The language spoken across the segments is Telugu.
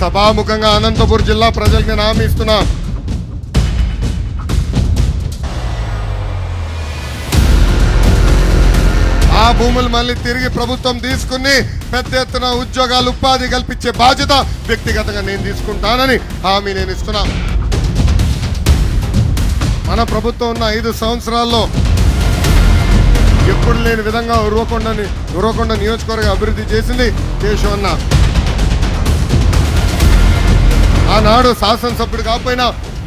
సభాముఖంగా అనంతపురం జిల్లా ప్రజలకు నేను హామీ ఇస్తున్నా. ఆ భూములు మళ్ళీ తిరిగి ప్రభుత్వం తీసుకుని పెద్ద ఎత్తున ఉద్యోగాలు ఉపాధి కల్పించే బాధ్యత వ్యక్తిగతంగా నేను తీసుకుంటానని హామీ నేను ఇస్తున్నా. మన ప్రభుత్వం ఉన్న 5 సంవత్సరాల్లో ఎప్పుడు లేని విధంగా ఉరవకొండ నియోజకవర్గ అభివృద్ధి చేసింది కేశవన్న. ఆనాడు శాసనసభ్యుడు కాకపోయినా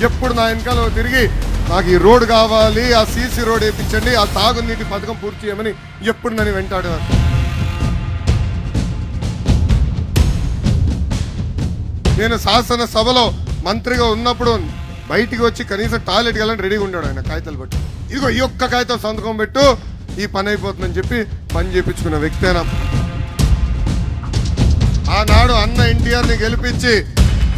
ఎప్పుడు నా వెనకాల తిరిగి నాకు ఈ రోడ్డు కావాలి, ఆ సీసీ రోడ్ వేయించండి, ఆ తాగునీటి పథకం పూర్తి చేయమని ఎప్పుడు నన్ను వెంటాడేవారు. నేను శాసనసభలో మంత్రిగా ఉన్నప్పుడు బయటికి వచ్చి కనీసం టాయిలెట్కి వెళ్ళని రెడీగా ఉన్నాడు ఆయన కాగితాలు బట్టి. ఇదిగో ఈ ఒక్క కాగితం సంతకం పెట్టు, ఈ పని అయిపోతుందని చెప్పి పని చేయించుకున్న వ్యక్తేనా. ఆనాడు అన్న ఎన్టీఆర్ని గెలిపించి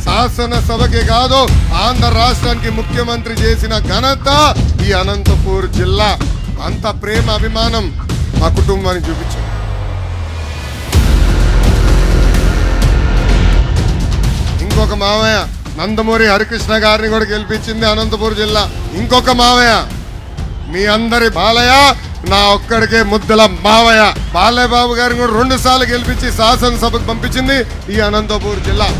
శాసనసభకి కాదు ఆంధ్ర రాష్ట్రానికి ముఖ్యమంత్రి చేసిన ఘనత ఈ అనంతపూర్ జిల్లా. అంత ప్రేమ అభిమానం మా కుటుంబానికి చూపించాం. ఇంకొక మావయ్య నందమూరి హరికృష్ణ గారిని కూడా గెలిపించింది అనంతపూర్ జిల్లా. ఇంకొక మావయ్య మీ అందరి బాలయ్య, నా ఒక్కడికే ముద్దల మావయ్య బాలయ్య బాబు గారిని కూడా 2 సార్లు గెలిపించి శాసనసభకు పంపించింది ఈ అనంతపూర్ జిల్లా.